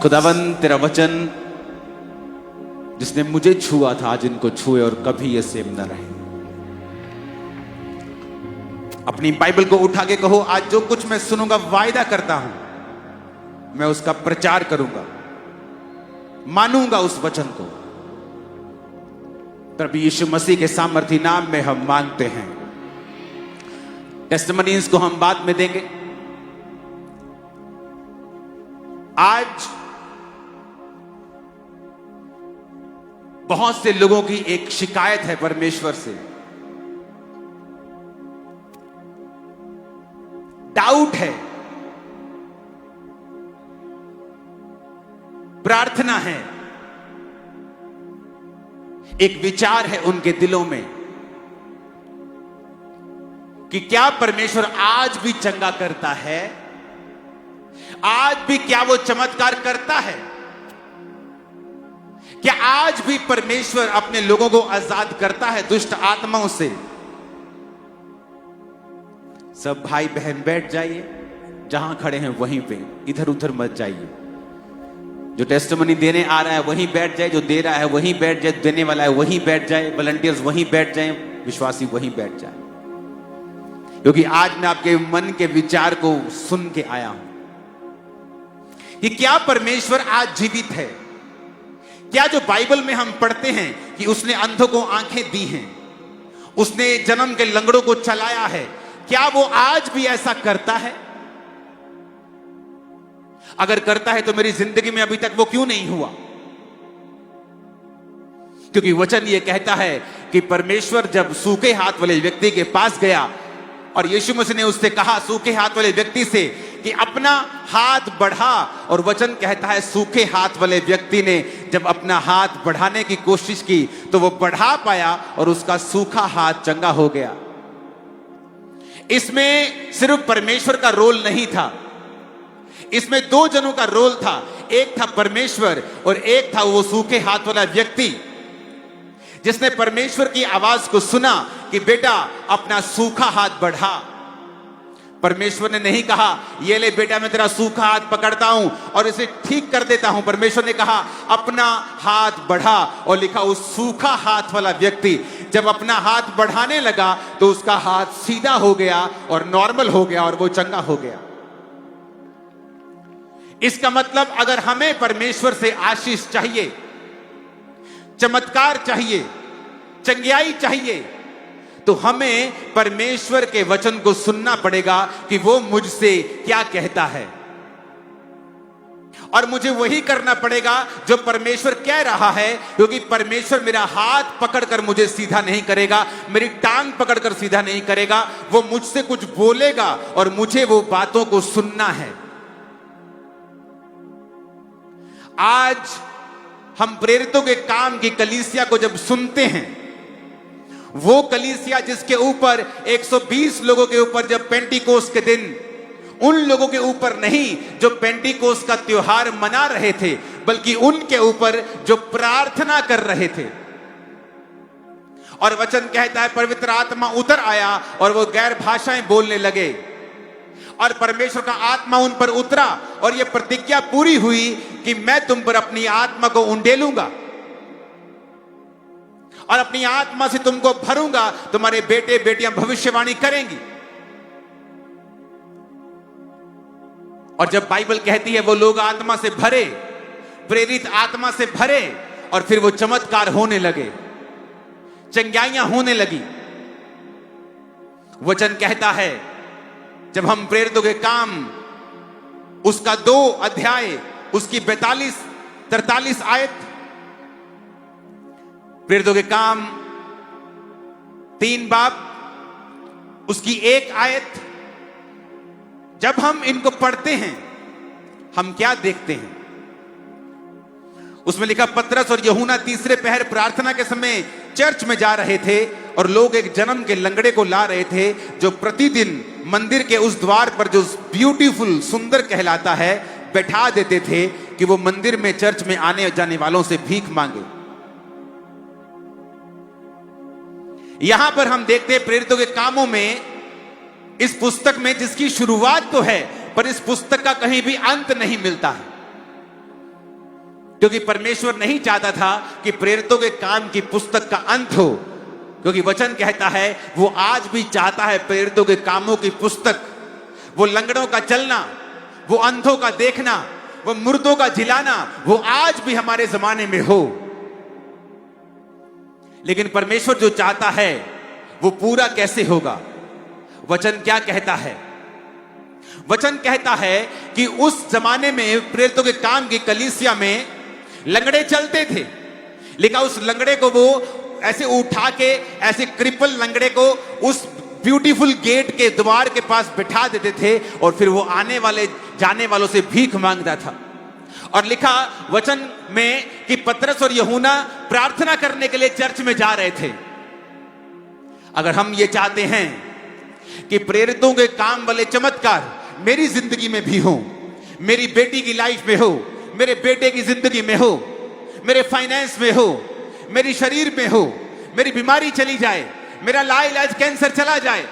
खुदावन तेरा वचन जिसने मुझे छुआ था आज इनको छुए और कभी ये सेम न रहे। अपनी बाइबल को उठा के कहो, आज जो कुछ मैं सुनूंगा वायदा करता हूं मैं उसका प्रचार करूंगा, मानूंगा उस वचन को। प्रभु यीशु मसीह के सामर्थी नाम में हम मांगते हैं। टेस्टिमनीज को हम बाद में देंगे। आज बहुत से लोगों की एक शिकायत है परमेश्वर से, डाउट है, प्रार्थना है, एक विचार है उनके दिलों में कि क्या परमेश्वर आज भी चंगा करता है, आज भी क्या वो चमत्कार करता है, क्या आज भी परमेश्वर अपने लोगों को आजाद करता है दुष्ट आत्माओं से। सब भाई बहन बैठ जाइए, जहां खड़े हैं वहीं पे, इधर उधर मत जाइए। जो टेस्टिमनी देने आ रहा है वहीं बैठ जाए, जो दे रहा है वहीं बैठ जाए, देने वाला है वहीं बैठ जाए, वॉलंटियर्स वहीं बैठ जाए, विश्वासी वहीं बैठ जाए, क्योंकि आज मैं आपके मन के विचार को सुन के आया हूं कि क्या परमेश्वर आज जीवित है। क्या जो बाइबल में हम पढ़ते हैं कि उसने अंधों को आंखें दी हैं, उसने जन्म के लंगड़ों को चलाया है, क्या वो आज भी ऐसा करता है? अगर करता है तो मेरी जिंदगी में अभी तक वो क्यों नहीं हुआ? क्योंकि वचन ये कहता है कि परमेश्वर जब सूखे हाथ वाले व्यक्ति के पास गया और यीशु मसीह ने उससे कहा, सूखे हाथ वाले व्यक्ति से, कि अपना हाथ बढ़ा, और वचन कहता है सूखे हाथ वाले व्यक्ति ने जब अपना हाथ बढ़ाने की कोशिश की तो वो बढ़ा पाया और उसका सूखा हाथ चंगा हो गया। इसमें सिर्फ परमेश्वर का रोल नहीं था, इसमें दो जनों का रोल था। एक था परमेश्वर और एक था वो सूखे हाथ वाला व्यक्ति जिसने परमेश्वर की आवाज को सुना कि बेटा अपना सूखा हाथ बढ़ा। परमेश्वर ने नहीं कहा ये ले बेटा मैं तेरा सूखा हाथ पकड़ता हूं और इसे ठीक कर देता हूं। परमेश्वर ने कहा अपना हाथ बढ़ा, और लिखा उस सूखा हाथ वाला व्यक्ति जब अपना हाथ बढ़ाने लगा तो उसका हाथ सीधा हो गया और नॉर्मल हो गया और वो चंगा हो गया। इसका मतलब अगर हमें परमेश्वर से आशीष चाहिए, चमत्कार चाहिए, चंगियाई चाहिए, तो हमें परमेश्वर के वचन को सुनना पड़ेगा कि वो मुझसे क्या कहता है, और मुझे वही करना पड़ेगा जो परमेश्वर कह रहा है। क्योंकि परमेश्वर मेरा हाथ पकड़कर मुझे सीधा नहीं करेगा, मेरी टांग पकड़कर सीधा नहीं करेगा, वो मुझसे कुछ बोलेगा और मुझे वो बातों को सुनना है। आज हम प्रेरितों के काम की कलीसिया को जब सुनते हैं, वो कलीसिया जिसके ऊपर 120 लोगों के ऊपर जब पेंटिकोस्ट के दिन, उन लोगों के ऊपर नहीं जो पेंटिकोस्ट का त्योहार मना रहे थे, बल्कि उनके ऊपर जो प्रार्थना कर रहे थे। और वचन कहता है पवित्र आत्मा उतर आया और वो गैर भाषाएं बोलने लगे, और परमेश्वर का आत्मा उन पर उतरा, और ये प्रतिज्ञा पूरी हुई कि मैं तुम पर अपनी आत्मा को उंडेलूंगा और अपनी आत्मा से तुमको भरूंगा, तुम्हारे बेटे बेटियां भविष्यवाणी करेंगी। और जब बाइबल कहती है वो लोग आत्मा से भरे, प्रेरित आत्मा से भरे, और फिर वो चमत्कार होने लगे, चंगाइयां होने लगी। वचन कहता है जब हम प्रेरितों के काम उसका 2 अध्याय उसकी 42-43 आयत, प्रेरितों के काम 3 बाब उसकी 1 आयत, जब हम इनको पढ़ते हैं हम क्या देखते हैं? उसमें लिखा पतरस और यूहन्ना तीसरे पहर प्रार्थना के समय चर्च में जा रहे थे और लोग एक जन्म के लंगड़े को ला रहे थे जो प्रतिदिन मंदिर के उस द्वार पर, जो ब्यूटीफुल सुंदर कहलाता है, बैठा देते थे कि वो मंदिर में चर्च में आने जाने वालों से भीख मांगे। यहां पर हम देखते हैं प्रेरितों के कामों में, इस पुस्तक में जिसकी शुरुआत तो है पर इस पुस्तक का कहीं भी अंत नहीं मिलता है। क्योंकि परमेश्वर नहीं चाहता था कि प्रेरितों के काम की पुस्तक का अंत हो, क्योंकि वचन कहता है वो आज भी चाहता है प्रेरितों के कामों की पुस्तक, वो लंगड़ों का चलना, वो अंधों का देखना, वो मुर्दों का जिलाना, वो आज भी हमारे जमाने में हो। लेकिन परमेश्वर जो चाहता है वो पूरा कैसे होगा? वचन क्या कहता है? वचन कहता है कि उस जमाने में प्रेरितों के काम की कलीसिया में लंगड़े चलते थे, लेकिन उस लंगड़े को वो ऐसे उठा के, ऐसे क्रिपल लंगड़े को उस ब्यूटीफुल गेट के द्वार के पास बिठा देते थे और फिर वो आने वाले जाने वालों से भीख मांगता था। और लिखा वचन में कि पतरस और यूहन्ना प्रार्थना करने के लिए चर्च में जा रहे थे। अगर हम ये चाहते हैं कि प्रेरितों के काम वाले चमत्कार मेरी जिंदगी में भी हो, मेरी बेटी की लाइफ में हो, मेरे बेटे की जिंदगी में हो, मेरे फाइनेंस में हो, मेरी शरीर में हो, मेरी बीमारी चली जाए, मेरा लाइलाज कैंसर चला जाए,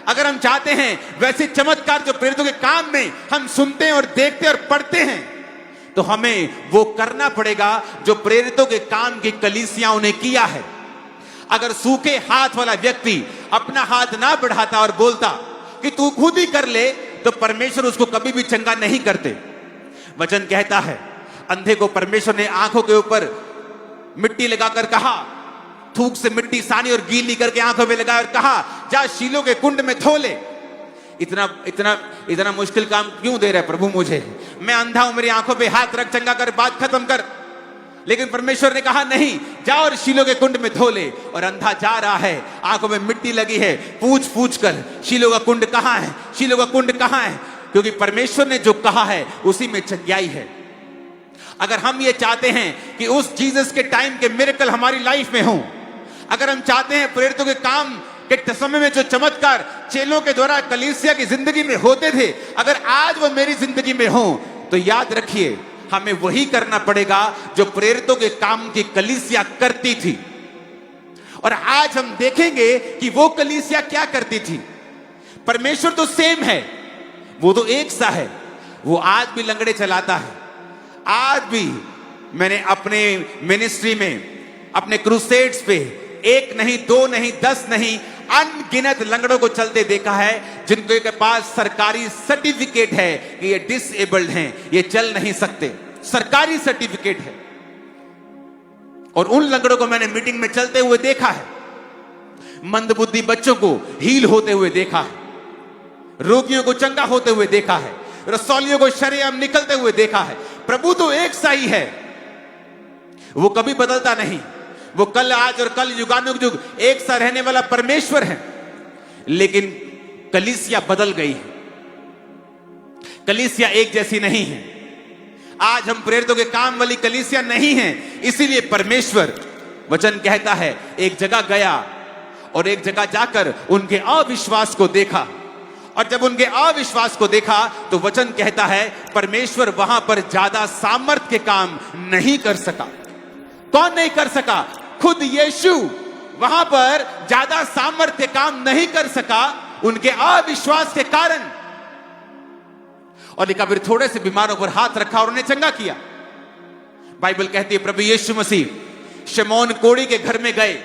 अगर हम चाहते हैं वैसे चमत्कार जो प्रेरितों के काम में हम सुनते हैं और देखते हैं और पढ़ते हैं, तो हमें वो करना पड़ेगा जो प्रेरितों के काम की कलीसियाओं ने किया है। अगर सूखे हाथ वाला व्यक्ति अपना हाथ ना बढ़ाता और बोलता कि तू खुद ही कर ले, तो परमेश्वर उसको कभी भी चंगा नहीं करते। वचन कहता है अंधे को परमेश्वर ने आंखों के ऊपर मिट्टी लगाकर कहा, थूक से मिट्टी सानी और गीली करके आंखों में लगाया और कहा जा शीलो के कुंड में धो ले। इतना इतना इतना मुश्किल काम क्यों दे रहा है प्रभु मुझे? मैं अंधा हूं, मेरी आंखों पे हाथ रख, चंगा कर, बात खत्म कर। लेकिन परमेश्वर ने कहा नहीं, जा और शीलो के कुंड में धो ले। और अंधा जा रहा है, आंखों में मिट्टी लगी है, पूछ पूछ कर शीलो का कुंड कहां है, शीलो का कुंड कहां है? क्योंकि परमेश्वर ने जो कहा है उसी में चंगाई है। अगर हम ये चाहते हैं कि उस जीसस के टाइम के मिरेकल हमारी लाइफ में हो, अगर हम चाहते हैं प्रेरितों के काम के समय में जो चमत्कार चेलों के द्वारा कलीसिया की जिंदगी में होते थे, अगर आज वो मेरी जिंदगी में हो, तो याद रखिए हमें वही करना पड़ेगा जो प्रेरितों के काम की कलीसिया करती थी। और आज हम देखेंगे कि वो कलीसिया क्या करती थी। परमेश्वर तो सेम है, वो तो एक सा है, वो आज भी लंगड़े चलाता है। आज भी मैंने अपने मिनिस्ट्री में, अपने क्रूसेड्स पे 1 नहीं 2 नहीं 10 नहीं अनगिनत लंगड़ों को चलते देखा है जिनके के पास सरकारी सर्टिफिकेट है कि ये डिसेबल्ड हैं, ये चल नहीं सकते, सरकारी सर्टिफिकेट है। और उन लंगड़ों को मैंने मीटिंग में चलते हुए देखा है, मंदबुद्धि बच्चों को हील होते हुए देखा है, रोगियों को चंगा होते हुए देखा है, रसौलियों को शरेआम निकलते हुए देखा है। प्रभु तो एक सा ही है, वो कभी बदलता नहीं, वो कल आज और कल युगानुयुग एक सा रहने वाला परमेश्वर है। लेकिन कलीसिया बदल गई है, कलीसिया एक जैसी नहीं है। आज हम प्रेरितों के काम वाली कलीसिया नहीं है, इसीलिए परमेश्वर वचन कहता है एक जगह गया और एक जगह जाकर उनके अविश्वास को देखा, और जब उनके अविश्वास को देखा तो वचन कहता है परमेश्वर वहां पर ज्यादा सामर्थ्य के काम नहीं कर सका। कौन नहीं कर सका? खुद यीशु वहां पर ज्यादा सामर्थ्य काम नहीं कर सका उनके अविश्वास के कारण। और लिखा फिर थोड़े से बीमारों पर हाथ रखा और उन्हें चंगा किया। बाइबल कहती है प्रभु यीशु मसीह शमौन कोढ़ी के घर में गए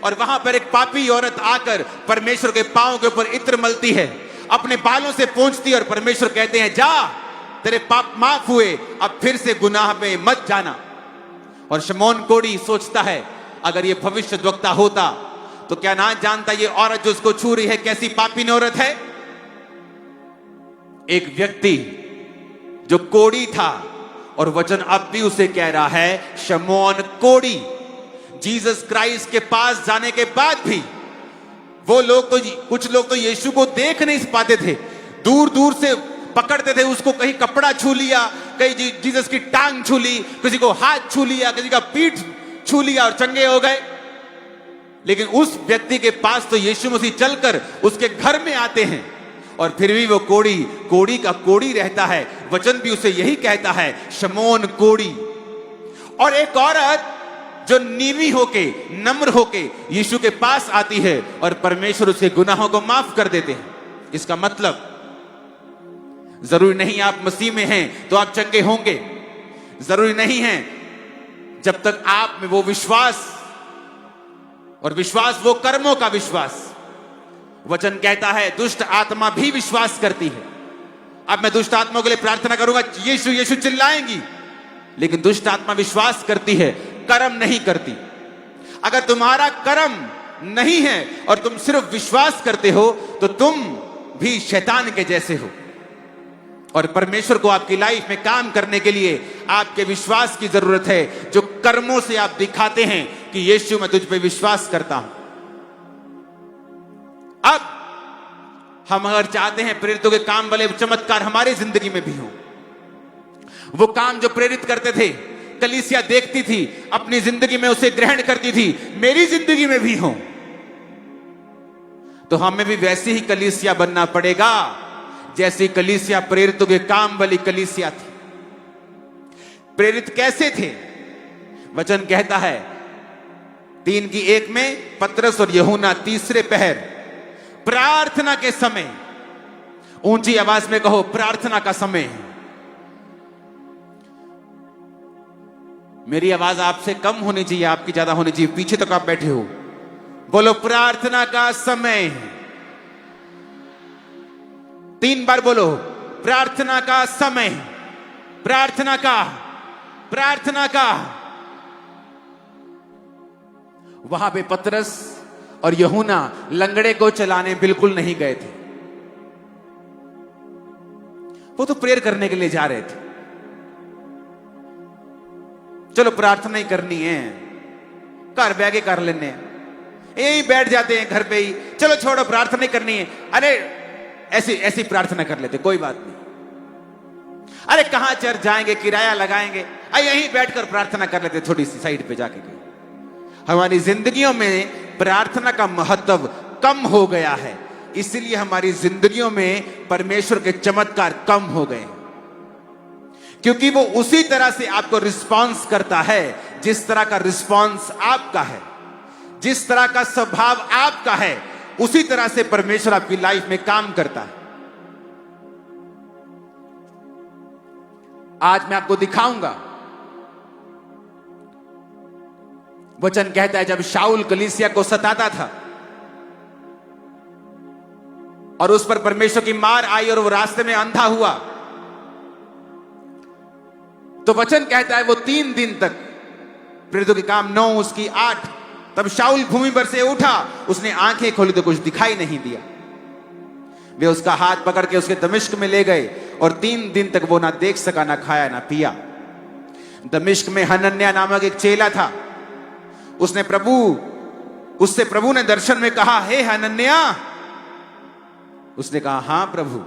और वहां पर एक पापी औरत आकर परमेश्वर के पांव के ऊपर इत्र मलती है, अपने बालों से पोंछती है और परमेश्वर कहते हैं जा तेरे पाप माफ हुए, अब फिर से गुनाह में मत जाना। और शमौन कोढ़ी सोचता है अगर ये भविष्यद्वक्ता होता तो क्या ना जानता ये औरत जो उसको छू रही है कैसी पापी औरत है। एक व्यक्ति जो कोढ़ी था और वचन अब भी उसे कह रहा है शमौन कोढ़ी, जीसस क्राइस्ट के पास जाने के बाद भी वो लोग तो, कुछ लोग तो यीशु को देख नहीं पाते थे, दूर दूर से पकड़ते थे उसको, कहीं कपड़ा छू लिया, कहीं जीसस की टांग छू ली, किसी को हाथ छू लिया, किसी का पीठ छू लिया और चंगे हो गए। लेकिन उस व्यक्ति के पास तो यीशु मसीह चलकर उसके घर में आते हैं और फिर भी वो कोढ़ी का कोढ़ी रहता है। वचन भी उसे यही कहता है शमौन कोढ़ी। और एक औरत जो नीवी होके, नम्र होके यीशु के पास आती है और परमेश्वर उसके गुनाहों को माफ कर देते हैं। इसका मतलब जरूरी नहीं आप मसीह में हैं तो आप चंगे होंगे, जरूरी नहीं है जब तक आप में वो विश्वास, और विश्वास वो कर्मों का विश्वास। वचन कहता है दुष्ट आत्मा भी विश्वास करती है। अब मैं दुष्ट आत्मा के लिए प्रार्थना करूंगा, यीशु यीशु चिल्लाएंगी, लेकिन दुष्ट आत्मा विश्वास करती है, कर्म नहीं करती। अगर तुम्हारा कर्म नहीं है और तुम सिर्फ विश्वास करते हो तो तुम भी शैतान के जैसे हो। और परमेश्वर को आपकी लाइफ में काम करने के लिए आपके विश्वास की जरूरत है, जो कर्मों से आप दिखाते हैं कि यीशु मैं तुझ पे विश्वास करता हूं। अब हम अगर चाहते हैं प्रेरितों के काम वाले चमत्कार हमारी जिंदगी में भी हो, वो काम जो प्रेरित करते थे, कलीसिया देखती थी, अपनी जिंदगी में उसे ग्रहण करती थी, मेरी जिंदगी में भी हो, तो हमें भी वैसी ही कलीसिया बनना पड़ेगा जैसी कलीसिया प्रेरितों के काम वाली कलीसिया थी। प्रेरित कैसे थे? वचन कहता है 3:1 में, पतरस और यूहन्ना तीसरे पहर प्रार्थना के समय, ऊंची आवाज में कहो प्रार्थना का समय है। मेरी आवाज आपसे कम होनी चाहिए, आपकी ज्यादा होनी चाहिए, पीछे तक आप बैठे हो। बोलो प्रार्थना का समय है। 3 बार बोलो प्रार्थना का समय, प्रार्थना का, प्रार्थना का। वहां पे पतरस और यूहन्ना लंगड़े को चलाने बिल्कुल नहीं गए थे, वो तो प्रेयर करने के लिए जा रहे थे। चलो प्रार्थना ही करनी है, घर बैठ के कर लेने हैं, यही बैठ जाते हैं घर पे ही, चलो छोड़ो प्रार्थना ही करनी है, अरे ऐसी ऐसी प्रार्थना कर लेते, कोई बात नहीं। अरे कहां चर्च जाएंगे, किराया लगाएंगे, यहीं बैठकर प्रार्थना कर लेते, थोड़ी सी साइड पे जाके। हमारी जिंदगियों में प्रार्थना का महत्व कम हो गया है, इसलिए हमारी जिंदगियों में परमेश्वर के चमत्कार कम हो गए, क्योंकि वो उसी तरह से आपको रिस्पॉन्स करता है जिस तरह का रिस्पॉन्स आपका है, जिस तरह का स्वभाव आपका है, उसी तरह से परमेश्वर आपकी लाइफ में काम करता है। आज मैं आपको दिखाऊंगा, वचन कहता है जब शाऊल कलीसिया को सताता था और उस पर परमेश्वर की मार आई और वो रास्ते में अंधा हुआ, तो वचन कहता है वो 3 दिन तक, प्रेरितों के काम 9 उसकी 8, तब शाऊल भूमि पर से उठा, उसने आंखें खोली तो कुछ दिखाई नहीं दिया। वे उसका हाथ पकड़ के उसके दमिश्क में ले गए और 3 दिन तक वो ना देख सका, ना खाया ना पिया। दमिश्क में हनन्याह नामक एक चेला था, उससे प्रभु ने दर्शन में कहा, हे हनन्याह। उसने कहा हां प्रभु।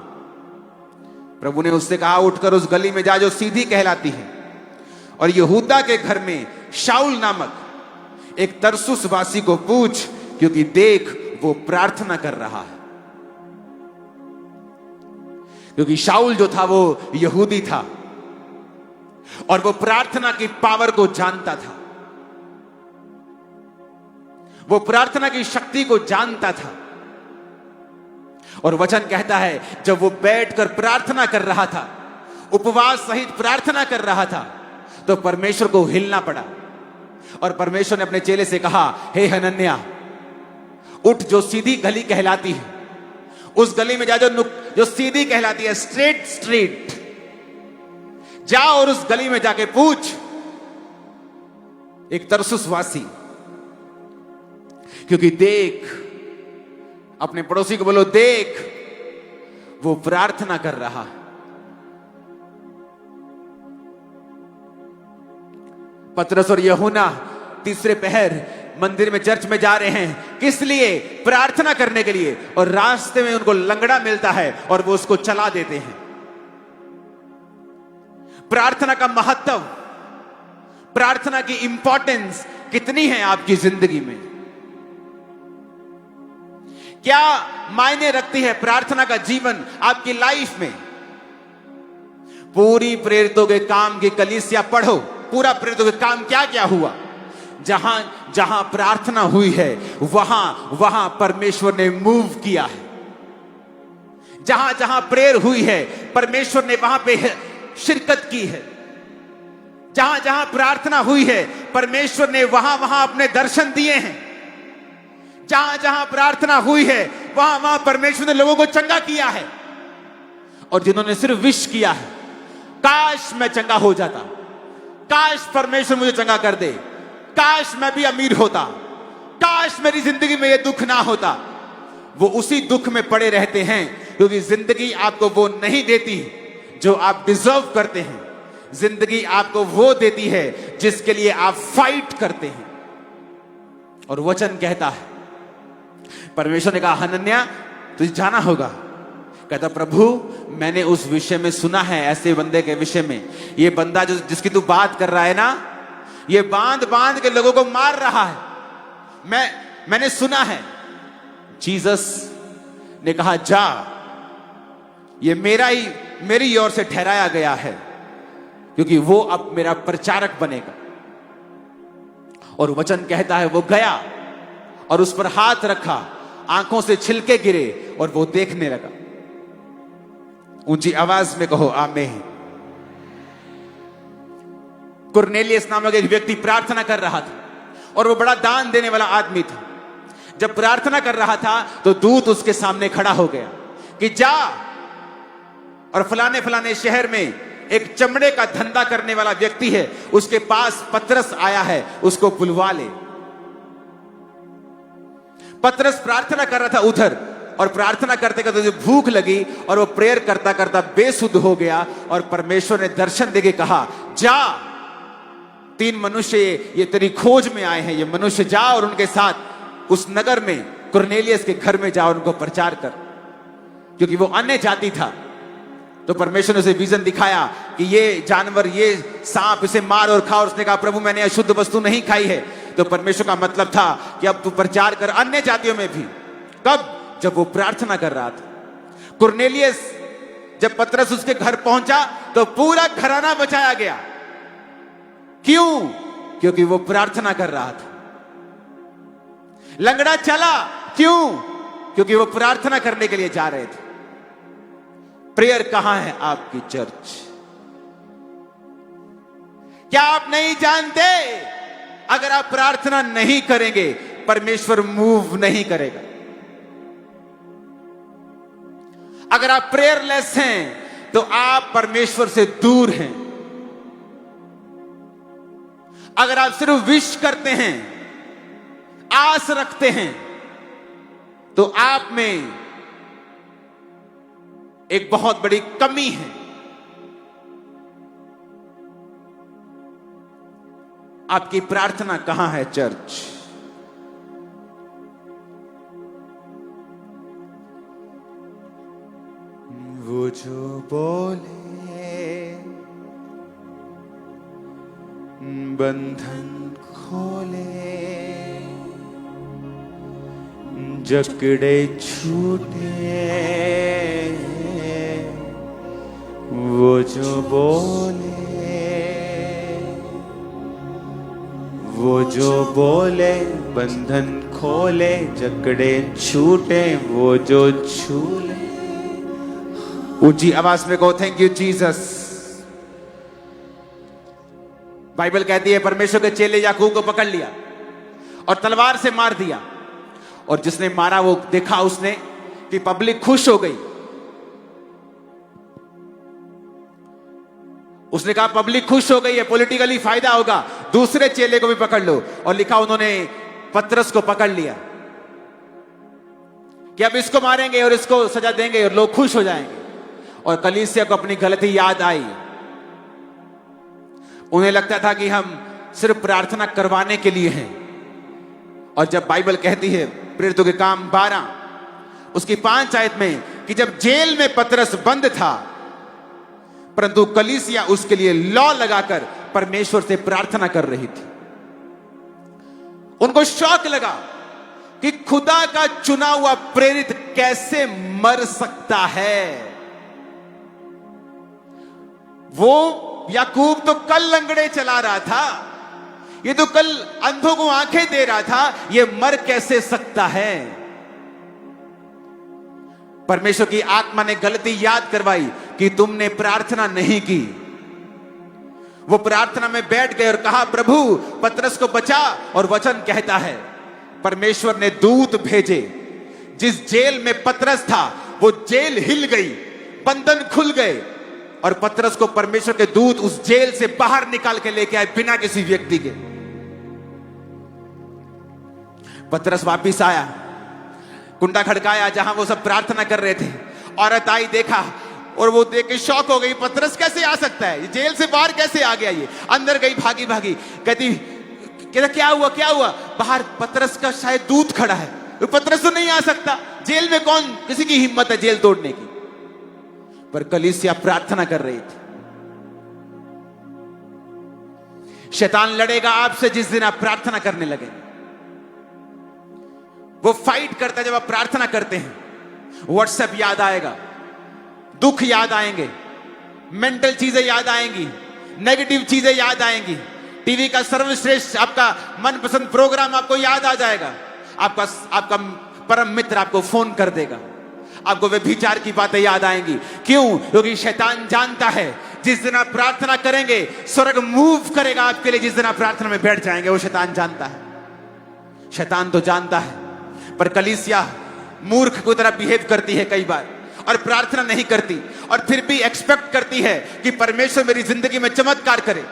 प्रभु ने उससे कहा उठकर उस गली में जा जो सीधी कहलाती है, और यहूदा के घर में शाऊल नामक एक तरसुस वासी को पूछ, क्योंकि देख वो प्रार्थना कर रहा है। क्योंकि शाऊल जो था वो यहूदी था और वो प्रार्थना की पावर को जानता था, वो प्रार्थना की शक्ति को जानता था। और वचन कहता है जब वो बैठकर प्रार्थना कर रहा था, उपवास सहित प्रार्थना कर रहा था, तो परमेश्वर को हिलना पड़ा और परमेश्वर ने अपने चेले से कहा, हे हनन्याह उठ, जो सीधी गली कहलाती है उस गली में जा, जो सीधी कहलाती है, स्ट्रेट स्ट्रीट जा, और उस गली में जाके पूछ एक तरसुस वासी, क्योंकि देख, अपने पड़ोसी को बोलो देख वो प्रार्थना कर रहा है। पतरस और यूहन्ना तीसरे पहर मंदिर में, चर्च में जा रहे हैं, किस लिए? प्रार्थना करने के लिए, और रास्ते में उनको लंगड़ा मिलता है और वो उसको चला देते हैं। प्रार्थना का महत्व, प्रार्थना की इंपॉर्टेंस कितनी है आपकी जिंदगी में? क्या मायने रखती है प्रार्थना का जीवन आपकी लाइफ में? पूरी प्रेरितों के काम की कलीसिया पढ़ो, पूरा प्रेरितों के काम क्या क्या हुआ। जहां जहां प्रार्थना हुई है वहां वहां परमेश्वर ने मूव किया है। जहां जहां प्रेयर हुई है परमेश्वर ने वहां पे शिरकत की है। जहां जहां प्रार्थना हुई है परमेश्वर ने वहां वहां अपने दर्शन दिए हैं। जहां जहां प्रार्थना हुई है वहां वहां परमेश्वर ने लोगों को चंगा किया है। और जिन्होंने सिर्फ विश किया है, काश मैं चंगा हो जाता, काश परमेश्वर मुझे चंगा कर दे, काश मैं भी अमीर होता, काश मेरी जिंदगी में यह दुख ना होता, वो उसी दुख में पड़े रहते हैं, क्योंकि जिंदगी आपको वो नहीं देती जो आप डिजर्व करते हैं। जिंदगी आपको वो देती है जिसके लिए आप फाइट करते हैं। और वचन कहता है, परमेश्वर ने कहा हनन्या तुझे जाना होगा। कहता प्रभु मैंने उस विषय में सुना है, ऐसे बंदे के विषय में, ये बंदा जो जिसकी तू बात कर रहा है ना, ये बांध बांध के लोगों को मार रहा है, मैंने सुना है। जीसस ने कहा जा, ये मेरी ओर से ठहराया गया है, क्योंकि वो अब मेरा प्रचारक बनेगा। और वचन कहता है वो गया और उस पर हाथ रखा, आंखों से छिलके गिरे और वो देखने लगा। ऊंची आवाज में कहो आमीन। कुरनेलियस नामक एक व्यक्ति प्रार्थना कर रहा था और वो बड़ा दान देने वाला आदमी था। जब प्रार्थना कर रहा था तो दूत उसके सामने खड़ा हो गया कि जा और फलाने फलाने शहर में एक चमड़े का धंधा करने वाला व्यक्ति है, उसके पास पतरस आया है, उसको बुलवा ले। पतरस प्रार्थना कर रहा था उधर, और प्रार्थना करते करते जो भूख लगी और वो प्रेयर करता करता बेसुध हो गया। और परमेश्वर ने दर्शन देके कहा जा, 3 मनुष्य ये तेरी खोज में आए हैं, ये मनुष्य जा और उनके साथ उस नगर में कुरनेलियस के घर में जा, उनको प्रचार कर, क्योंकि वो अन्य जाति था। तो परमेश्वर ने उसे विजन दिखाया कि ये जानवर, ये सांप, इसे मार और खा। और उसने कहा प्रभु मैंने अशुद्ध वस्तु नहीं खाई है। तो परमेश्वर का मतलब था कि अब तू प्रचार कर अन्य जातियों में भी। कब? जब वो प्रार्थना कर रहा था। कुरनेलियस जब पतरस उसके घर पहुंचा तो पूरा घराना बचाया गया। क्यों? क्योंकि वो प्रार्थना कर रहा था। लंगड़ा चला, क्यों? क्योंकि वो प्रार्थना करने के लिए जा रहे थे। प्रेयर कहां है आपकी चर्च? क्या आप नहीं जानते, अगर आप प्रार्थना नहीं करेंगे परमेश्वर मूव नहीं करेगा। अगर आप प्रेयरलेस हैं तो आप परमेश्वर से दूर हैं। अगर आप सिर्फ विश करते हैं, आस रखते हैं, तो आप में एक बहुत बड़ी कमी है। आपकी प्रार्थना कहां है चर्च? वो जो बोले बंधन खोले, जकड़े छूटे, वो जो बोले, वो जो बोले बंधन खोले, जकड़े छूटे, वो जो छूले। ऊंची आवाज में कहो थैंक यू जीसस। बाइबल कहती है परमेश्वर के चेले याकूब को पकड़ लिया और तलवार से मार दिया। और जिसने मारा वो देखा उसने कि पब्लिक खुश हो गई। उसने कहा पब्लिक खुश हो गई है, पॉलिटिकली फायदा होगा, दूसरे चेले को भी पकड़ लो। और लिखा उन्होंने पतरस को पकड़ लिया कि अब इसको मारेंगे और इसको सजा देंगे और लोग खुश हो जाएंगे। और कलीसिया को अपनी गलती याद आई। उन्हें लगता था कि हम सिर्फ प्रार्थना करवाने के लिए हैं। और जब बाइबल कहती है प्रेरितों के काम 12 उसकी 5 आयत में कि जब जेल में पतरस बंद था, परंतु कलीसिया उसके लिए लॉ लगाकर परमेश्वर से प्रार्थना कर रही थी। उनको शौक लगा कि खुदा का चुना हुआ प्रेरित कैसे मर सकता है। वो याकूब तो कल लंगड़े चला रहा था, ये तो कल अंधों को आंखें दे रहा था, ये मर कैसे सकता है। परमेश्वर की आत्मा ने गलती याद करवाई कि तुमने प्रार्थना नहीं की। वो प्रार्थना में बैठ गए और कहा, प्रभु पतरस को बचा। और वचन कहता है परमेश्वर ने दूत भेजे। जिस जेल में पतरस था वो जेल हिल गई, बंधन खुल गए और पतरस को परमेश्वर के दूत उस जेल से बाहर निकाल के लेके आए बिना किसी व्यक्ति के। पतरस वापिस आया, कुंडा खड़काया जहां वो सब प्रार्थना कर रहे थे। औरत आई, देखा और वो देख के शॉक हो गई, पतरस कैसे आ सकता है, जेल से बाहर कैसे आ गया ये। अंदर गई भागी भागी, कहती क्या हुआ क्या हुआ। बाहर पतरस का शायद दूत खड़ा है, पतरस तो नहीं आ सकता, जेल में कौन, किसी की हिम्मत है जेल तोड़ने की। पर कलीसिया प्रार्थना कर रही थी। शैतान लड़ेगा आपसे जिस दिन आप प्रार्थना करने लगे। वो फाइट करता है जब आप प्रार्थना करते हैं। व्हाट्सएप याद आएगा, दुख याद आएंगे, मेंटल चीजें याद आएंगी, नेगेटिव चीजें याद आएंगी। टीवी का सर्वश्रेष्ठ आपका मनपसंद प्रोग्राम आपको याद आ जाएगा। आपका परम मित्र आपको फोन कर देगा, आपको व्यभिचार की बातें याद आएंगी। क्यों? क्योंकि शैतान जानता है जिस दिन आप प्रार्थना करेंगे स्वर्ग मूव करेगा आपके लिए। जिस दिन आप प्रार्थना में बैठ जाएंगे, वो शैतान जानता है। शैतान तो जानता है, पर कलीसिया मूर्ख की तरह बिहेव करती है कई बार और प्रार्थना नहीं करती, और फिर भी एक्सपेक्ट करती है कि परमेश्वर मेरी जिंदगी में चमत्कार करे।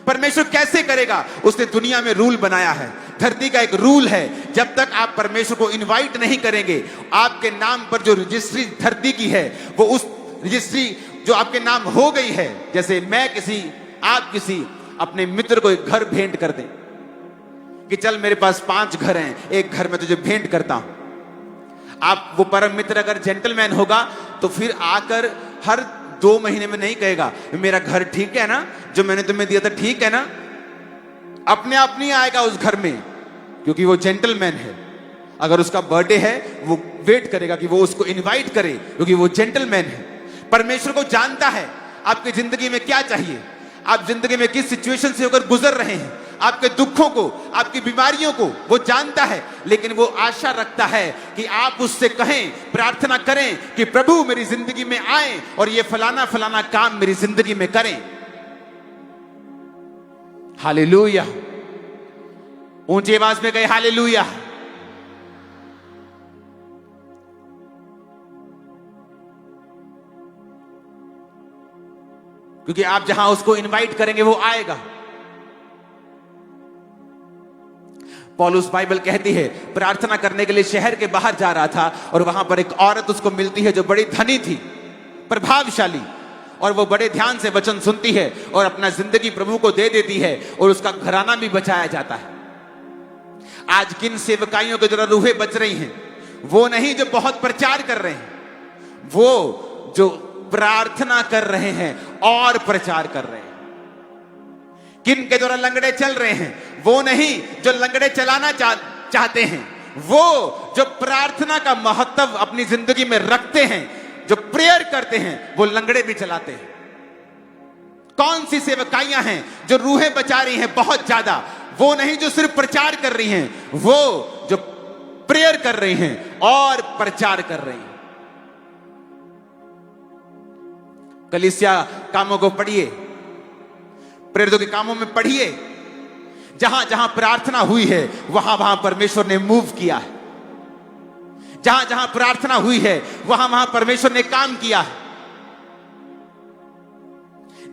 परमेश्वर कैसे करेगा? उसने दुनिया में रूल बनाया है। धरती का एक रूल है, जब तक आप परमेश्वर को इनवाइट नहीं करेंगे, आपके नाम पर जो रजिस्ट्री धरती की है वो उस रजिस्ट्री जो आपके नाम हो गई है, जैसे आप किसी अपने मित्र को एक घर भेंट कर दें कि चल मेरे पास 5 घर हैं, एक घर में तुझे भेंट करता हूं। आप वो परम मित्र अगर जेंटलमैन होगा तो फिर आकर हर 2 महीने में नहीं कहेगा मेरा घर ठीक है ना, जो मैंने तुम्हें दिया था ठीक है ना। अपने आप नहीं आएगा उस घर में, क्योंकि वो जेंटलमैन है। अगर उसका बर्थडे है वो वेट करेगा कि वो उसको इनवाइट करे, क्योंकि वो जेंटलमैन है। परमेश्वर को जानता है आपकी जिंदगी में क्या चाहिए, आप जिंदगी में किस सिचुएशन से होकर गुजर रहे हैं, आपके दुखों को, आपकी बीमारियों को वो जानता है। लेकिन वो आशा रखता है कि आप उससे कहें, प्रार्थना करें कि प्रभु मेरी जिंदगी में आए और ये फलाना फलाना काम मेरी जिंदगी में करें। हालेलुया। ऊंची आवाज में कहे हालेलुया। क्योंकि आप जहां उसको इनवाइट करेंगे वो आएगा। पौलुस बाइबल कहती है प्रार्थना करने के लिए शहर के बाहर जा रहा था और वहां पर एक औरत उसको मिलती है जो बड़ी धनी थी, प्रभावशाली, और वो बड़े ध्यान से वचन सुनती है और अपना जिंदगी प्रभु को दे देती है और उसका घराना भी बचाया जाता है। आज किन सेवकाइयों के द्वारा रूहें बच रही हैं? वो नहीं जो बहुत प्रचार कर रहे हैं, वो जो प्रार्थना कर रहे हैं और प्रचार कर रहे हैं। किन के द्वारा लंगड़े चल रहे हैं? वो नहीं जो लंगड़े चलाना चाहते हैं, वो जो प्रार्थना का महत्व अपनी जिंदगी में रखते हैं, जो प्रेयर करते हैं, वो लंगड़े भी चलाते हैं। कौन सी सेवकाइयां हैं जो रूहें बचा रही हैं बहुत ज्यादा? वो नहीं जो सिर्फ प्रचार कर रही हैं, वो जो प्रेयर कर रही हैं और प्रचार कर रही हैं। कलीसिया कामों को पढ़िए, प्रेरितों के कामों में पढ़िए। जहां जहां प्रार्थना हुई है वहां वहां परमेश्वर ने मूव किया है। जहां जहां प्रार्थना हुई है वहां वहां परमेश्वर ने काम किया है।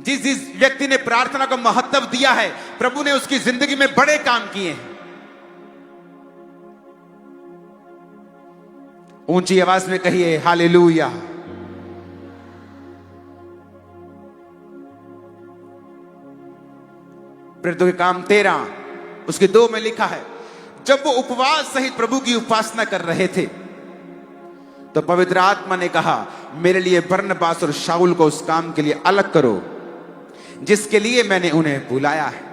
जिस जिस व्यक्ति ने प्रार्थना को महत्व दिया है, प्रभु ने उसकी जिंदगी में बड़े काम किए हैं। ऊंची आवाज में कहिए हालेलुया। प्रेरितों के काम 13 उसके 2 में लिखा है, जब वो उपवास सहित प्रभु की उपासना कर रहे थे तो पवित्र आत्मा ने कहा, मेरे लिए बरनबास और शाऊल को उस काम के लिए अलग करो जिसके लिए मैंने उन्हें बुलाया है।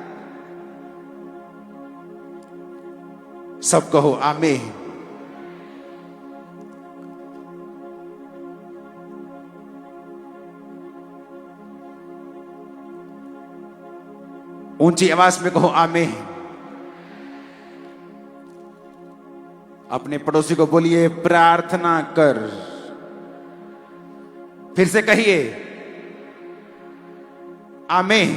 सब कहो आमीन। ऊंची आवाज में कहो आमीन। अपने पड़ोसी को बोलिए प्रार्थना कर। फिर से कहिए आमीन।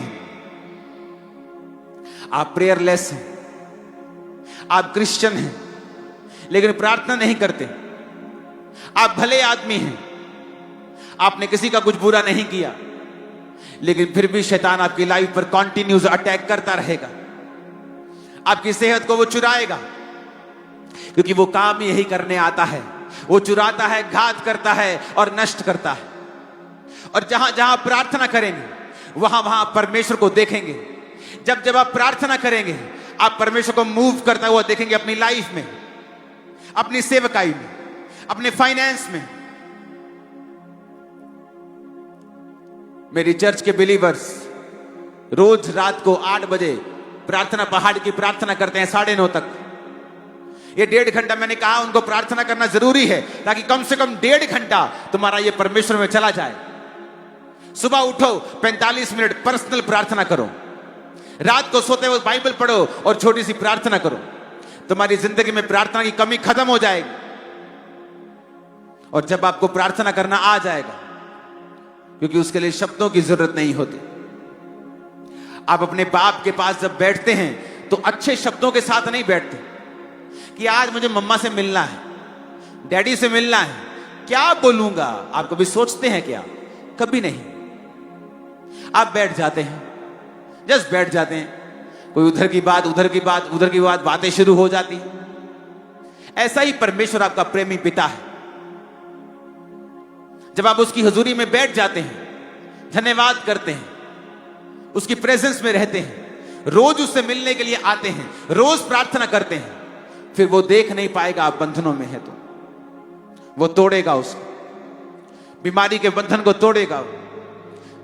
आप प्रेयरलेस हैं, आप क्रिश्चियन हैं लेकिन प्रार्थना नहीं करते। आप भले आदमी हैं, आपने किसी का कुछ बुरा नहीं किया, लेकिन फिर भी शैतान आपकी लाइफ पर कॉन्टिन्यूस अटैक करता रहेगा। आपकी सेहत को वो चुराएगा, क्योंकि वो काम यही करने आता है। वो चुराता है, घात करता है और नष्ट करता है। और जहां जहां प्रार्थना करेंगे वहां वहां परमेश्वर को देखेंगे। जब जब आप प्रार्थना करेंगे आप परमेश्वर को मूव करता हुआ देखेंगे, अपनी लाइफ में, अपनी सेवकाई में, अपने फाइनेंस में। मेरी चर्च के बिलीवर्स रोज रात को 8 बजे प्रार्थना पहाड़ की प्रार्थना करते हैं 9:30 तक। ये 1.5 घंटा मैंने कहा उनको प्रार्थना करना जरूरी है, ताकि कम से कम 1.5 घंटा तुम्हारा ये परमेश्वर में चला जाए। सुबह उठो, 45 मिनट पर्सनल प्रार्थना करो। रात को सोते वक्त बाइबल पढ़ो और छोटी सी प्रार्थना करो। तुम्हारी जिंदगी में प्रार्थना की कमी खत्म हो जाएगी। और जब आपको प्रार्थना करना आ जाएगा, क्योंकि उसके लिए शब्दों की जरूरत नहीं होती, आप अपने बाप के पास जब बैठते हैं तो अच्छे शब्दों के साथ नहीं बैठते कि आज मुझे मम्मा से मिलना है, डैडी से मिलना है, क्या बोलूंगा। आप कभी सोचते हैं क्या? कभी नहीं। आप बैठ जाते हैं, जस्ट बैठ जाते हैं। कोई उधर की बात, उधर की बात, उधर की बात, बातें शुरू हो जाती। ऐसा ही परमेश्वर आपका प्रेमी पिता है। जब आप उसकी हुजूरी में बैठ जाते हैं, धन्यवाद करते हैं, उसकी प्रेजेंस में रहते हैं, रोज उससे मिलने के लिए आते हैं, रोज प्रार्थना करते हैं, फिर वो देख नहीं पाएगा आप बंधनों में है तो वो तोड़ेगा उसको। बीमारी के बंधन को तोड़ेगा,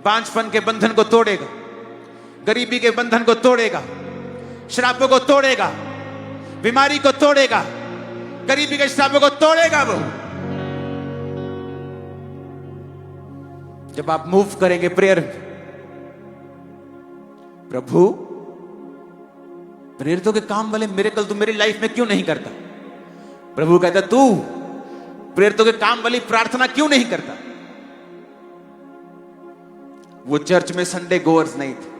बांझपन के बंधन को तोड़ेगा, गरीबी के बंधन को तोड़ेगा, श्रापों को तोड़ेगा, बीमारी को तोड़ेगा, गरीबी के श्रापों को तोड़ेगा वो। जब आप मूव करेंगे प्रेयर में, प्रभु प्रेरितों के काम वाले मिरेकल तू मेरी लाइफ में क्यों नहीं करता? प्रभु कहता तू प्रेरितों के काम वाली प्रार्थना क्यों नहीं करता? वो चर्च में संडे गोअर्स नहीं थे,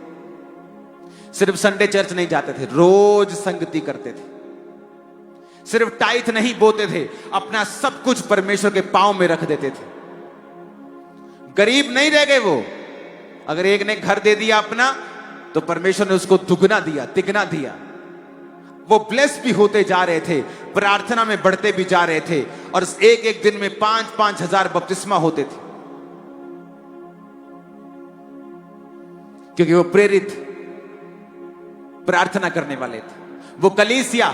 सिर्फ संडे चर्च नहीं जाते थे, रोज संगति करते थे। सिर्फ टाइथ नहीं बोते थे, अपना सब कुछ परमेश्वर के पांव में रख देते थे। गरीब नहीं रह गए वो। अगर एक ने घर दे दिया अपना, तो परमेश्वर ने उसको दुगना दिया, तिगना दिया। वो ब्लेस भी होते जा रहे थे, प्रार्थना में बढ़ते भी जा रहे थे, और एक एक दिन में 5-5 हजार बपतिस्मा होते थे, क्योंकि वो प्रेरित प्रार्थना करने वाले थे। वो कलीसिया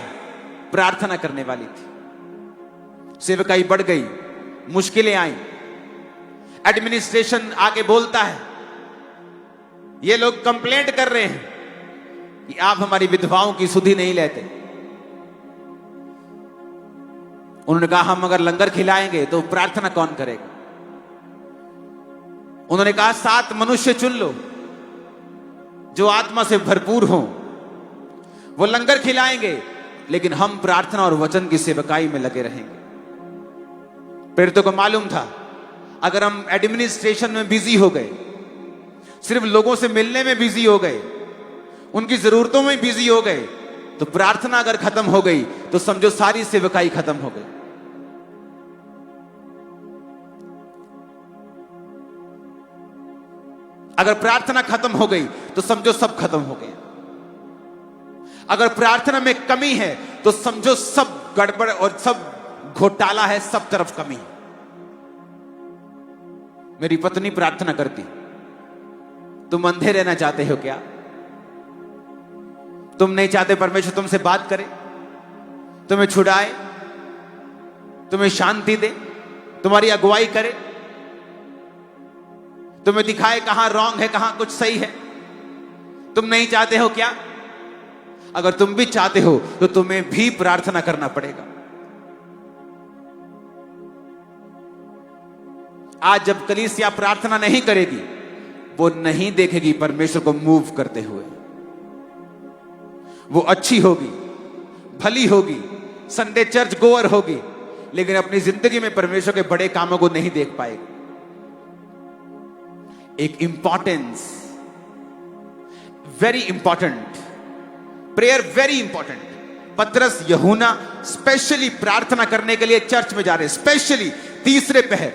प्रार्थना करने वाली थी। सेवकाई बढ़ गई, मुश्किलें आई, एडमिनिस्ट्रेशन आगे बोलता है, ये लोग कंप्लेंट कर रहे हैं कि आप हमारी विधवाओं की सुधि नहीं लेते। उन्होंने कहा हम अगर लंगर खिलाएंगे तो प्रार्थना कौन करेगा? उन्होंने कहा 7 मनुष्य चुन लो जो आत्मा से भरपूर हो, वो लंगर खिलाएंगे, लेकिन हम प्रार्थना और वचन की सेवकाई में लगे रहेंगे। प्रेरितों को मालूम था अगर हम एडमिनिस्ट्रेशन में बिजी हो गए, सिर्फ लोगों से मिलने में बिजी हो गए, उनकी जरूरतों में बिजी हो गए, तो प्रार्थना अगर खत्म हो गई तो समझो सारी सेवकाई खत्म हो गई। अगर प्रार्थना खत्म हो गई तो समझो सब खत्म हो गया। अगर प्रार्थना में कमी है तो समझो सब गड़बड़ और सब घोटाला है, सब तरफ कमी है। मेरी पत्नी प्रार्थना करती, तुम अंधे रहना चाहते हो क्या? तुम नहीं चाहते परमेश्वर तुमसे बात करे, तुम्हें छुड़ाए, तुम्हें शांति दे, तुम्हारी अगुवाई करे, तुम्हें दिखाए कहां रॉन्ग है, कहां कुछ सही है? तुम नहीं चाहते हो क्या? अगर तुम भी चाहते हो तो तुम्हें भी प्रार्थना करना पड़ेगा। आज जब कलीसिया प्रार्थना नहीं करेगी, वो नहीं देखेगी परमेश्वर को मूव करते हुए। वो अच्छी होगी, भली होगी, संडे चर्च गोअर होगी, लेकिन अपनी जिंदगी में परमेश्वर के बड़े कामों को नहीं देख पाएगी। एक importance, very important prayer very important. पतरस यूहन्ना स्पेशली प्रार्थना करने के लिए चर्च में जा रहे हैं, स्पेशली तीसरे पहर।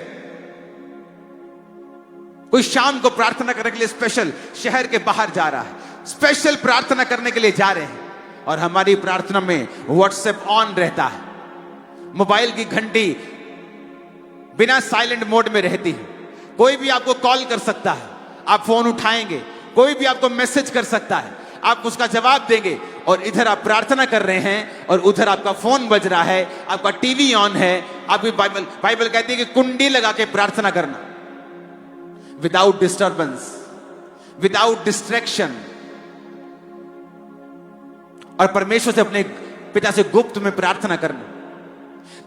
कोई शाम को प्रार्थना करने के लिए स्पेशल शहर के बाहर जा रहा है, स्पेशल प्रार्थना करने के लिए जा रहे हैं। और हमारी प्रार्थना में व्हाट्सएप ऑन रहता है, मोबाइल की घंटी बिना साइलेंट मोड में रहती है। कोई भी आपको कॉल कर सकता है, आप फोन उठाएंगे, कोई भी आपको मैसेज कर सकता है, आप उसका जवाब देंगे। और इधर आप प्रार्थना कर रहे हैं और उधर आपका फोन बज रहा है, आपका टीवी ऑन है। आपकी बाइबल कहती है कि कुंडी लगा के प्रार्थना करना, विदाउट डिस्टर्बेंस, विदाउट डिस्ट्रैक्शन, और परमेश्वर से अपने पिता से गुप्त में प्रार्थना करना।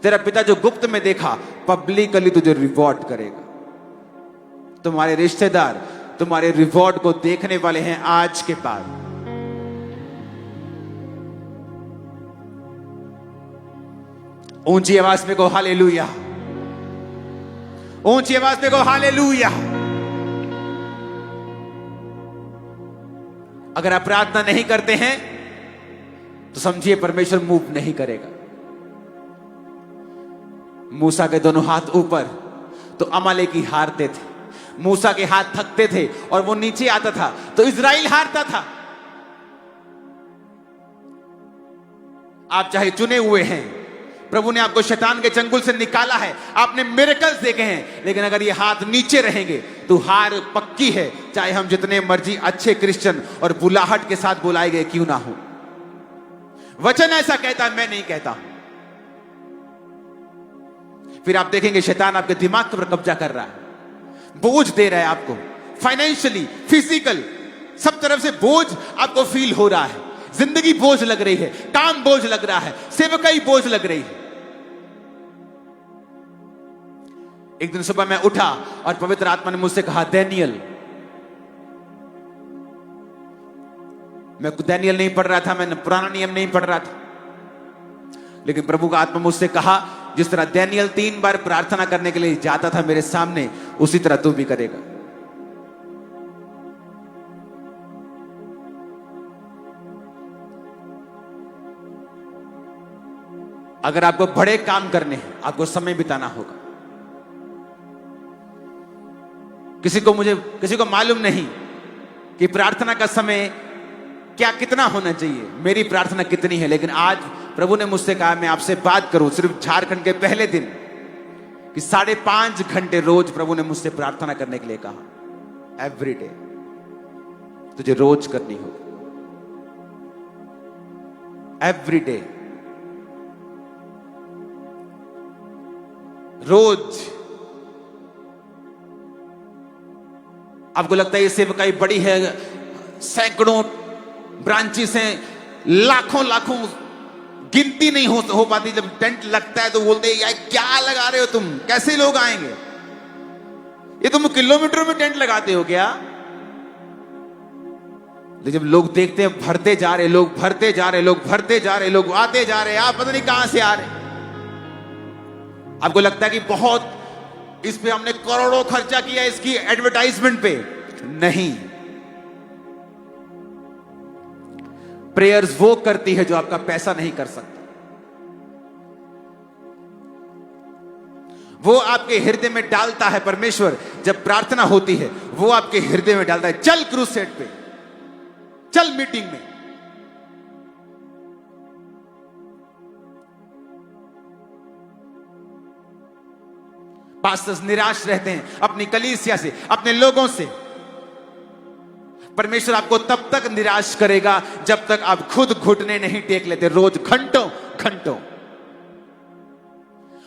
तेरा पिता जो गुप्त में देखा, पब्लिकली तुझे रिवॉर्ड करेगा। तुम्हारे रिश्तेदार तुम्हारे रिवॉर्ड को देखने वाले हैं आज के बाद। ऊंची आवाज में कहो हालेलुया, ऊंची आवाज में कहो हालेलुया। अगर आप प्रार्थना नहीं करते हैं तो समझिए परमेश्वर मूव नहीं करेगा। मूसा के दोनों हाथ ऊपर तो अमालेकी हारते थे, मूसा के हाथ थकते थे और वो नीचे आता था तो इजराइल हारता था। आप चाहे चुने हुए हैं, प्रभु ने आपको शैतान के चंगुल से निकाला है, आपने मिरेकल्स देखे हैं, लेकिन अगर ये हाथ नीचे रहेंगे तो हार पक्की है, चाहे हम जितने मर्जी अच्छे क्रिश्चियन और बुलाहट के साथ बुलाए गए क्यों ना हो। वचन ऐसा कहता है, मैं नहीं कहता। फिर आप देखेंगे शैतान आपके दिमाग पर कब्जा कर रहा है, बोझ दे रहा है आपको, फाइनेंशियली, फिजिकल, सब तरफ से बोझ आपको फील हो रहा है। जिंदगी बोझ लग रही है, काम बोझ लग रहा है, सेवकाई बोझ लग रही है। एक दिन सुबह मैं उठा और पवित्र आत्मा ने मुझसे कहा, डैनियल। मैं डैनियल नहीं पढ़ रहा था, मैं पुराना नियम नहीं पढ़ रहा था, लेकिन प्रभु का आत्मा मुझसे कहा, जिस तरह डैनियल 3 बार प्रार्थना करने के लिए जाता था मेरे सामने, उसी तरह तू भी करेगा। अगर आपको बड़े काम करने हैं, आपको समय बिताना होगा। किसी को मालूम नहीं कि प्रार्थना का समय क्या कितना होना चाहिए, मेरी प्रार्थना कितनी है, लेकिन आज प्रभु ने मुझसे कहा मैं आपसे बात करूं सिर्फ झारखंड के पहले दिन कि 5.5 घंटे रोज प्रभु ने मुझसे प्रार्थना करने के लिए कहा। एवरी डे तुझे रोज करनी होगी, एवरी डे, रोज। आपको लगता है ये सेवकाई बड़ी है, सैकड़ों ब्रांचेस हैं, लाखों लाखों, गिनती नहीं हो पाती। जब टेंट लगता है तो बोलते हैं यार क्या लगा रहे हो तुम, कैसे लोग आएंगे, ये तुम किलोमीटर में टेंट लगाते हो क्या? जब लोग देखते हैं भरते जा रहे लोग, भरते जा रहे लोग, भरते जा रहे लोग, आते जा रहे, आप पता नहीं कहां से आ रहे। आपको लगता है कि बहुत इस पे हमने करोड़ों खर्चा किया इसकी एडवर्टाइजमेंट पे, नहीं। प्रेयर्स वो करती है जो आपका पैसा नहीं कर सकता। वो आपके हृदय में डालता है परमेश्वर, जब प्रार्थना होती है वो आपके हृदय में डालता है, चल क्रूसेड पे, चल मीटिंग में। पास्टर्स निराश रहते हैं अपनी कलीसिया से, अपने लोगों से। परमेश्वर आपको तब तक निराश करेगा जब तक आप खुद घुटने नहीं टेक लेते, रोज घंटों घंटों।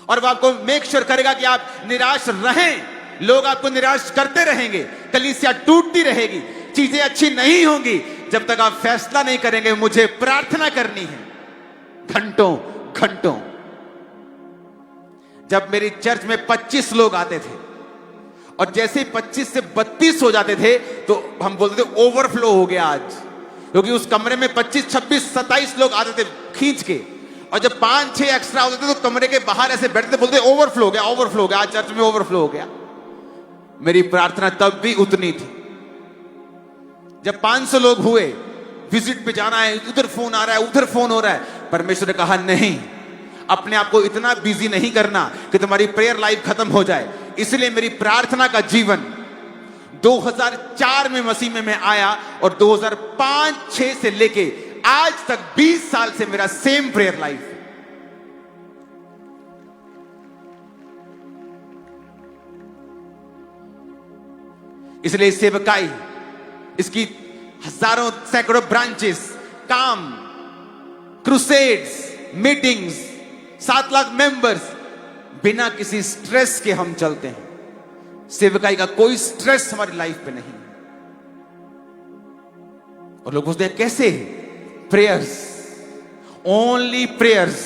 और वो आपको मेक श्योर करेगा कि आप निराश रहें। लोग आपको निराश करते रहेंगे, कलीसिया टूटती रहेगी, चीजें अच्छी नहीं होंगी, जब तक आप फैसला नहीं करेंगे मुझे प्रार्थना करनी है, घंटों घंटों। जब मेरी चर्च में 25 लोग आते थे और जैसे ही 25 से 32 हो जाते थे तो हम बोलते थे ओवरफ्लो हो गया आज, क्योंकि उस कमरे में 25, 26, 27 लोग आते थे खींच के, और जब 5-6 एक्स्ट्रा होते थे तो कमरे के बाहर ऐसे बैठते थे, बोलते ओवरफ्लो हो गया, ओवरफ्लो हो गया, आज चर्च में ओवरफ्लो हो गया। मेरी प्रार्थना तब भी उतनी थी। जब 500 लोग हुए विजिट पे जाना है, उधर फोन आ रहा है, उधर फोन हो रहा है। परमेश्वर ने कहा नहीं, अपने आप को इतना बिजी नहीं करना कि तुम्हारी प्रेयर लाइफ खत्म हो जाए। इसलिए मेरी प्रार्थना का जीवन 2004 में मसीह में मैं आया और 2005-6 से लेके आज तक 20 साल से मेरा सेम प्रेयर लाइफ है। इसलिए सेवकाई, इसकी हजारों सैकड़ों ब्रांचेस, काम, क्रूसेड्स, मीटिंग्स, 7 लाख मेंबर्स, बिना किसी स्ट्रेस के हम चलते हैं। सेवकाई का कोई स्ट्रेस हमारी लाइफ पे नहीं। और लोग पूछते हैं कैसे? Prayers, only prayers,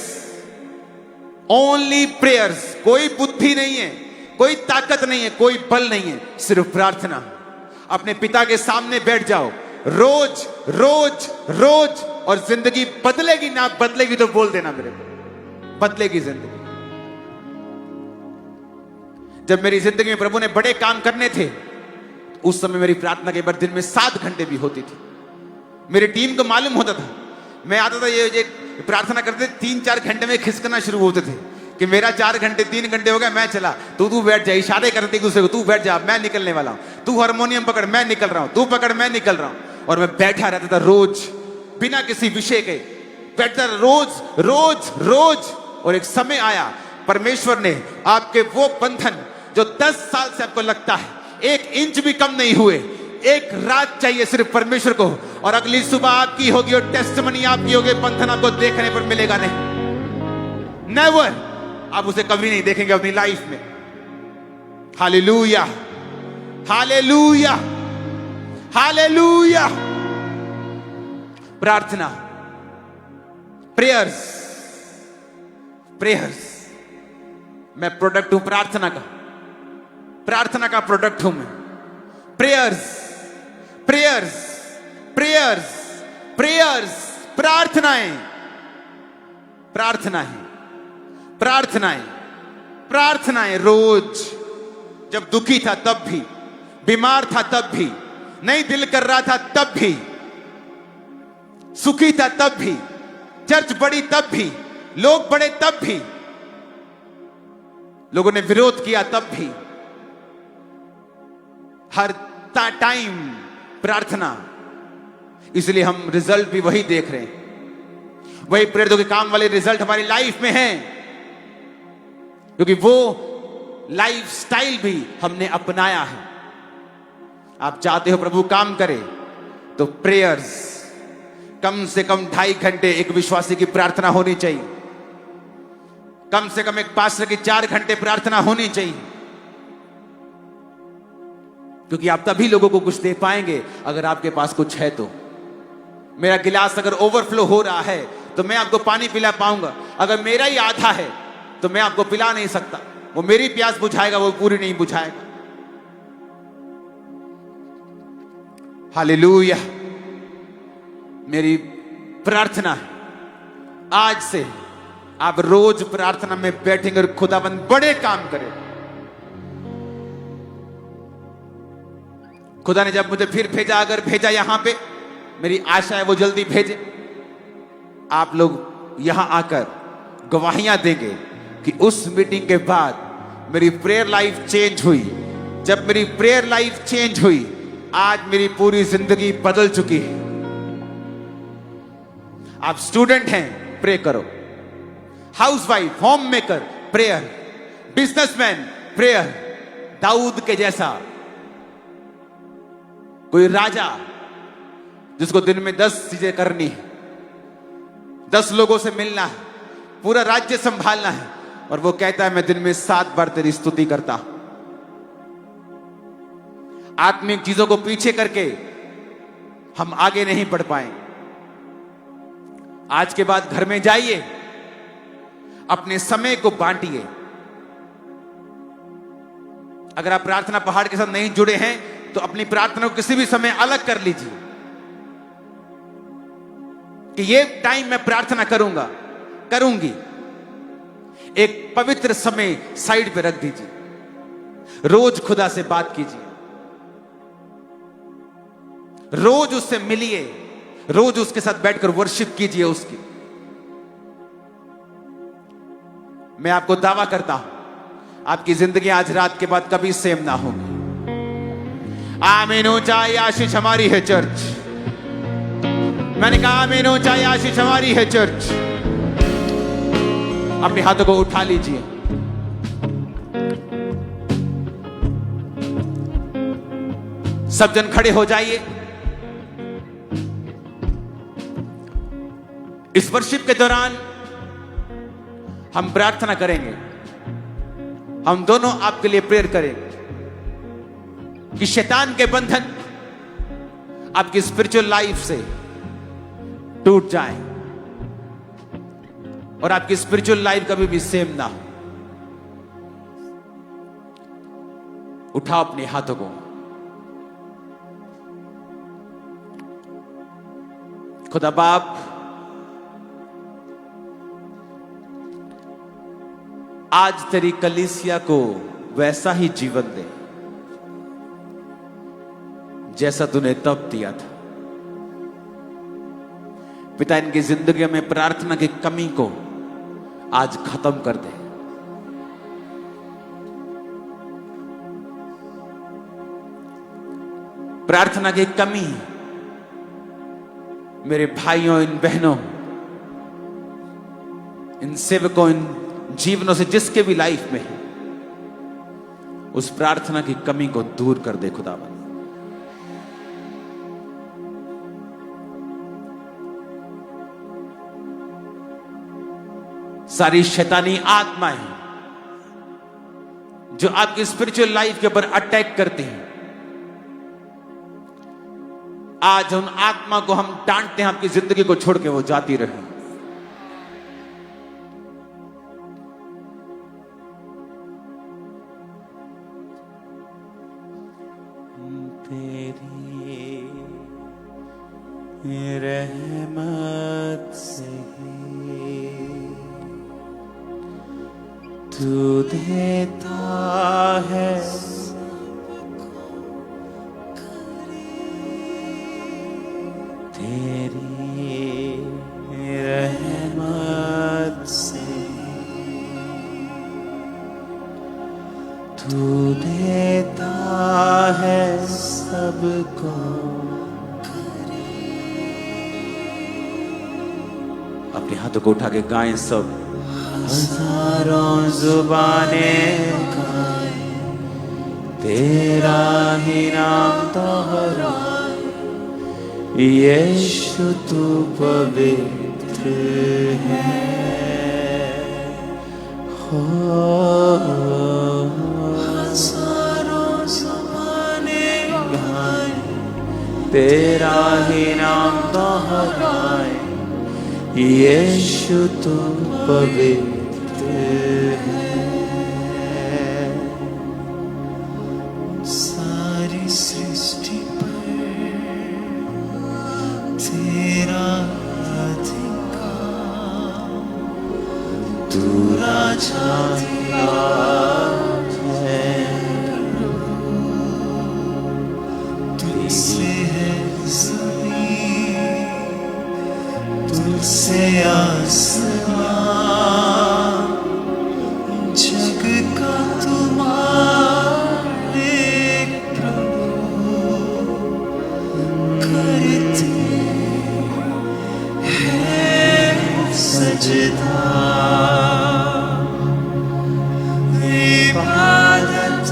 only prayers. कोई बुद्धि नहीं है, कोई ताकत नहीं है, कोई बल नहीं है, सिर्फ प्रार्थना। अपने पिता के सामने बैठ जाओ रोज रोज रोज, और जिंदगी बदलेगी ना बदलेगी तो बोल देना मेरे को, बदलेगी जिंदगी। जब मेरी जिंदगी में प्रभु ने बड़े काम करने थे, उस समय मेरी प्रार्थना के बाद दिन में 7 घंटे भी होती थी। मेरी टीम को मालूम होता था, मैं आता था ये प्रार्थना करते 3-4 घंटे में खिसकना शुरू होते थे कि मेरा 4 घंटे 3 घंटे हो गया, मैं चला, तू बैठ जा। इशारे करते एक दूसरे को, तू बैठ जा, मैं निकलने वाला हूं, तू हारमोनियम पकड़, मैं निकल रहा हूं, तू पकड़, मैं निकल रहा हूं। और मैं बैठा रहता था रोज, बिना किसी विषय के बैठता रोज रोज रोज। और एक समय आया, परमेश्वर ने आपके वो बंधन जो 10 साल से आपको लगता है 1 इंच भी कम नहीं हुए, एक रात चाहिए सिर्फ परमेश्वर को, और अगली सुबह आपकी होगी और टेस्टिमनी आपकी होगी। बंधन आपको देखने पर मिलेगा नहीं, नेवर, आप उसे कभी नहीं देखेंगे अपनी लाइफ में। Hallelujah, hallelujah, hallelujah. प्रार्थना, प्रेयर्स, प्रेयर्स। मैं प्रोडक्ट हूं प्रार्थना का, प्रार्थना का प्रोडक्ट हूं मैं। प्रेयर्स, प्रेयर्स, प्रेयर्स, प्रेयर्स, प्रार्थनाएं, प्रार्थनाएं, प्रार्थनाएं, प्रार्थनाएं। रोज जब दुखी था तब भी, बीमार था तब भी, नहीं दिल कर रहा था तब भी, सुखी था तब भी, चर्च बड़ी तब भी, लोग बड़े तब भी, लोगों ने विरोध किया तब भी, हर टाइम प्रार्थना। इसलिए हम रिजल्ट भी वही देख रहे हैं, वही प्रेरितों के काम वाले रिजल्ट हमारी लाइफ में हैं, क्योंकि वो लाइफ स्टाइल भी हमने अपनाया है। आप चाहते हो प्रभु काम करे तो प्रेयर्स, कम से कम 2.5 घंटे एक विश्वासी की प्रार्थना होनी चाहिए, कम से कम एक पास्टर की 4 घंटे प्रार्थना होनी चाहिए, क्योंकि आप तभी लोगों को कुछ दे पाएंगे अगर आपके पास कुछ है तो। मेरा गिलास अगर ओवरफ्लो हो रहा है तो मैं आपको पानी पिला पाऊंगा, अगर मेरा ही आधा है तो मैं आपको पिला नहीं सकता। वो मेरी प्यास बुझाएगा, वो पूरी नहीं बुझाएगा। हालेलुया। मेरी प्रार्थना है आज से आप रोज प्रार्थना में बैठेंगे और खुदाबंद बड़े काम करे। खुदा ने जब मुझे फिर भेजा, अगर भेजा यहां पे, मेरी आशा है वो जल्दी भेजे। आप लोग यहां आकर गवाहियां देंगे कि उस मीटिंग के बाद मेरी प्रेयर लाइफ चेंज हुई। जब मेरी प्रेयर लाइफ चेंज हुई, आज मेरी पूरी जिंदगी बदल चुकी है। आप स्टूडेंट हैं, प्रे करो। Housewife, home maker, prayer. Businessman, prayer. Dawood के जैसा कोई राजा जिसको दिन में 10 चीजें करनी है, 10 लोगों से मिलना है, पूरा राज्य संभालना है, और वो कहता है मैं दिन में 7 बार तेरी स्तुति करता हूं। आत्मिक चीजों को पीछे करके हम आगे नहीं बढ़ पाए। आज के बाद घर में जाइए, अपने समय को बांटिए। अगर आप प्रार्थना पहाड़ के साथ नहीं जुड़े हैं तो अपनी प्रार्थना को किसी भी समय अलग कर लीजिए कि ये टाइम मैं प्रार्थना करूंगा, करूंगी। एक पवित्र समय साइड पे रख दीजिए। रोज खुदा से बात कीजिए, रोज उससे मिलिए, रोज उसके साथ बैठकर वर्शिप कीजिए उसकी। मैं आपको दावा करता हूं आपकी जिंदगी आज रात के बाद कभी सेम ना होगी। आमीन। ऊंचाई आशीष हमारी है चर्च। मैंने कहा आमीन। ऊंचाई आशीष हमारी है चर्च। अपने हाथों को उठा लीजिए। सब जन खड़े हो जाइए। इस वर्शिप के दौरान हम प्रार्थना करेंगे। हम दोनों आपके लिए प्रेयर करेंगे कि शैतान के बंधन आपकी स्पिरिचुअल लाइफ से टूट जाए और आपकी स्पिरिचुअल लाइफ कभी भी सेम ना हो। उठाओ अपने हाथों को। खुदा बाप, आज तेरी कलीसिया को वैसा ही जीवन दे जैसा तूने तब दिया था। पिता, इनकी जिंदगी में प्रार्थना की कमी को आज खत्म कर दे। प्रार्थना की कमी मेरे भाइयों, इन बहनों, इन सेवकों, इन जीवनों से जिसके भी लाइफ में है, उस प्रार्थना की कमी को दूर कर दे खुदावन। सारी शैतानी आत्माएं जो आपकी स्पिरिचुअल लाइफ के ऊपर अटैक करती हैं, आज उन आत्मा को हम डांटते हैं, आपकी जिंदगी को छोड़ के वो जाती रहे। तेरी रहमत से तू देता है तेरी रहमत से तू देता है सबको। अपने हाथों को उठा के गाएं सब। हजारों जुबानें गाएं तेरा ही नाम दोहराए, यीशु तू पवित्र है। हो हजारों जुबानें गाएं तेरा ही नाम दोहराए, यीशु तू पवित्र है। सारी सृष्टि पर तेरा अधिकार, तू राजा है, तुझसे है ज़मीन, तुझसे आसमान, जग का तू मालिक प्रभु, करते हैं सजदा, इबादत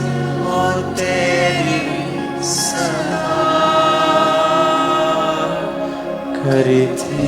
और तेरी सलाह करते